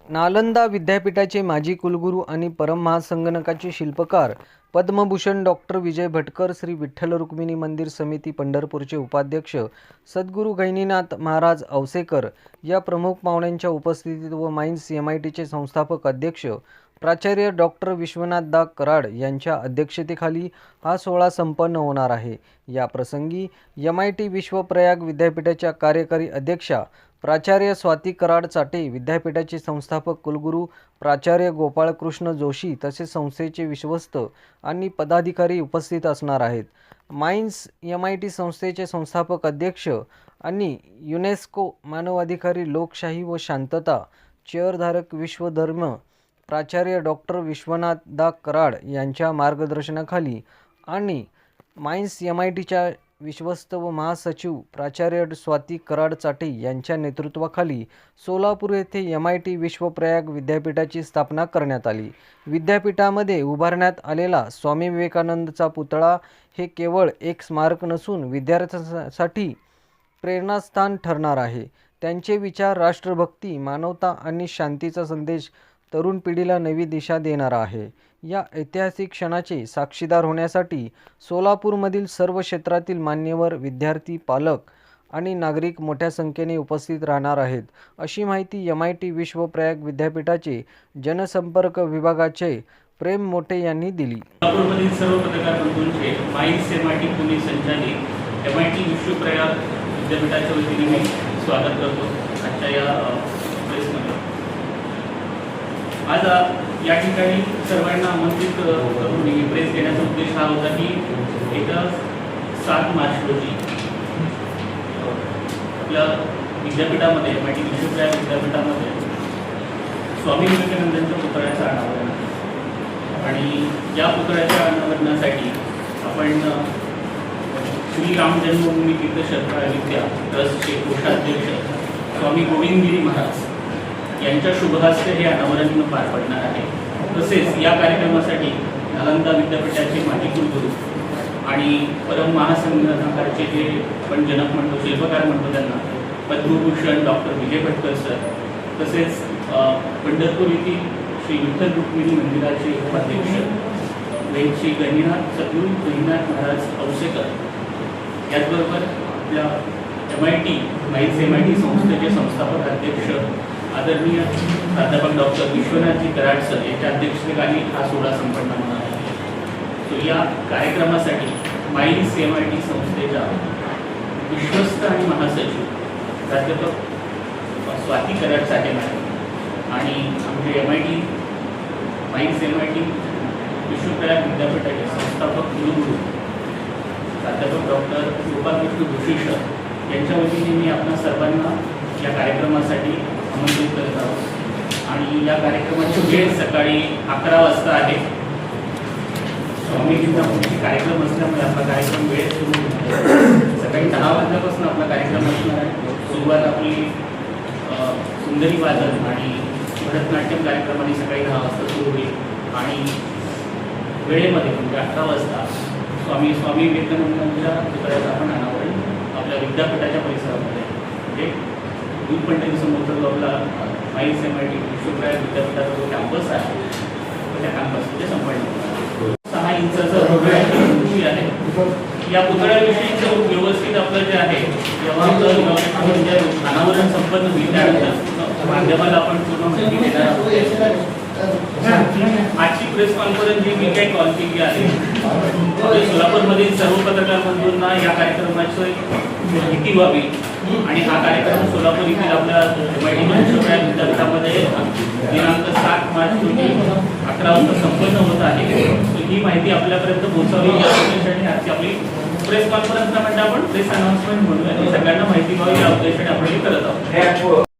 नालंदा विद्यापीठाचे माजी कुलगुरू आणि परम महासंगणकाचे शिल्पकार पद्मभूषण डॉक्टर विजय भटकर, श्री विठ्ठल रुक्मिणी मंदिर समिती पंढरपूरचे उपाध्यक्ष सद्गुरू गहिनीनाथ महाराज औसेकर या प्रमुख पाहुण्यांच्या उपस्थितीत व माइन्स MITचे संस्थापक अध्यक्ष प्राचार्य डॉक्टर विश्वनाथ दाग कराड यांच्या अध्यक्षतेखाली हा सोहळा संपन्न होणार आहे। या प्रसंगी MIT विश्वप्रयाग विद्यापीठाच्या कार्यकारी अध्यक्षा प्राचार्य स्वाती कराड चाटे, विद्यापीठाचे संस्थापक कुलगुरू प्राचार्य गोपाळकृष्ण जोशी तसेच संस्थेचे विश्वस्त आणि पदाधिकारी उपस्थित असणार आहेत। माइन्स MIT संस्थेचे संस्थापक अध्यक्ष आणि युनेस्को मानवाधिकारी लोकशाही व शांतता चेअरधारक विश्वधर्म प्राचार्य डॉक्टर विश्वनाथ दाग कराड यांच्या मार्गदर्शनाखाली आणि माइन्स MITच्या विश्वस्त व महासचिव प्राचार्य स्वाती कराड चाटे यांच्या नेतृत्वाखाली सोलापूर येथे MIT विश्वप्रयाग विद्यापीठाची स्थापना करण्यात आली। विद्यापीठामध्ये उभारण्यात आलेला स्वामी विवेकानंदचा पुतळा हे केवळ एक स्मारक नसून विद्यार्थ्यांसाठी प्रेरणास्थान ठरणार आहे। त्यांचे विचार, राष्ट्रभक्ती, मानवता आणि शांतीचा संदेश तरुण पिढीला नवी दिशा देणारा आहे। या ऐतिहासिक क्षणाचे साक्षीदार होण्यासाठी सोलापूरमधील सर्व क्षेत्रातील मान्यवर, विद्यार्थी, पालक आणि नागरिक मोठ्या संख्येने उपस्थित राहणार आहेत, अशी माहिती MIT विश्वप्रयाग विद्यापीठाचे जनसंपर्क विभागाचे प्रेम मोटे यांनी दिली। सोलापूरमधील सर्व पत्रकार बंधूंचे माइन्स MIT पुणे संचालित MIT विश्वप्रयाग विद्यापीठाच्या वतीने मी स्वागत करतो आजच्या या प्रेसमध्ये। आज या ठिकाणी सर्वांना आमंत्रित करून प्रेस घेण्याचा उद्देश हा होता की येत्या 7 मार्च रोजी आपल्या विद्यापीठामध्ये MIT विश्वप्रयाग विद्यापीठामध्ये स्वामी विवेकानंदांच्या पुतळ्याचं अनावरण आहे आणि या पुतळ्याच्या अनावरणासाठी आपण श्री राम जन्मभूमी तीर्थक्षेत्र विद्या ट्रस्टचे कोषाध्यक्ष स्वामी गोविंदगिरी महाराज यांच्या शुभहस्ते हे अनावरण पार पडणार आहे। तसेच या कार्यक्रमासाठी नालंदा विद्यापीठाचे माजी कुलगुरू आणि परम महासंगणकाचे जे आपण जनक म्हणतो, शिल्पकार म्हणतो, त्यांना पद्मभूषण डॉक्टर विजय भटकर सर, तसेच पंढरपूर येथील श्री विठ्ठल रुक्मिणी मंदिराचे उपाध्यक्ष श्री सद्गुरू गहिनीनाथ महाराज औसेकर, याचबरोबर आपल्या माइन्स MIT संस्थेचे संस्थापक अध्यक्ष आदरणीय प्राध्यापक डॉक्टर विश्वनाथजी कराड सर यांच्या अध्यक्षतेखाली हा सोहळा संपन्न होणार आहे। तो या कार्यक्रमासाठी माइन्स MIT संस्थेच्या विश्वस्त आणि महासचिव प्राध्यापक स्वाती कराड चाटे मॅडम आणि आमचे माइन्स MIT विश्वप्रयाग विद्यापीठाचे संस्थापक कुलगुरू प्राध्यापक डॉक्टर गोपाळकृष्ण जोशी सर यांच्या वतीने मी आपल्या सर्वांना या कार्यक्रमासाठी आमंत्रित करत आहोत आणि या कार्यक्रमाची वेळ सकाळी 11 वाजता आहे। स्वामीजींचा कार्यक्रम असल्यामुळे आपला कार्यक्रम वेळ सुरू होईल। सकाळी 10 वाजल्यापासून आपला कार्यक्रम असणार आहे। सुरुवात आपली सुंदरी वादन आणि भरतनाट्यम कार्यक्रमाने सकाळी 10 वाजता सुरू होईल आणि वेळेमध्ये म्हणजे 11 वाजता स्वामी विवेकानंदांच्या पुतळ्याचं आपण अनावरण आपल्या विद्यापीठाच्या परिसरामध्ये म्हणजे दूधपंढरी समोरचा जो आपला माइन्स MIT विश्वप्रयाग विद्यापीठाचा जो कॅम्पस आहे त्या कॅम्पसमध्ये संपन्न होणार। 6 इंचाचा उंची आहे। या पुतळ्याविषयीचं व्यवस्थित आपलं जे आहे जेव्हा आपलं म्हणजे अनावरण संपन्न होईल त्यानंतर माध्यमाला आपण पूर्ण माहिती देणार आहोत। आजची प्रेस कॉन्फरन्स जी मी काही कॉल केली आहे सोलापूरमधील सर्व पत्रकार बंधूंना या कार्यक्रमाची माहिती व्हावी आणि हा कार्यक्रम सोलापूर येथील आपल्या MIT विश्वप्रयाग विद्यापीठामध्ये दिनांक 7 मार्च रोजी 11 वाजता संपन्न होत आहे। ही माहिती आपल्यापर्यंत पोहोचावी या उद्देशाने आजची आपली प्रेस कॉन्फरन्सला म्हणजे आपण प्रेस अनाउन्समेंट म्हणूया, सगळ्यांना माहिती व्हावी या उद्देशाने आपण हे करत आहोत।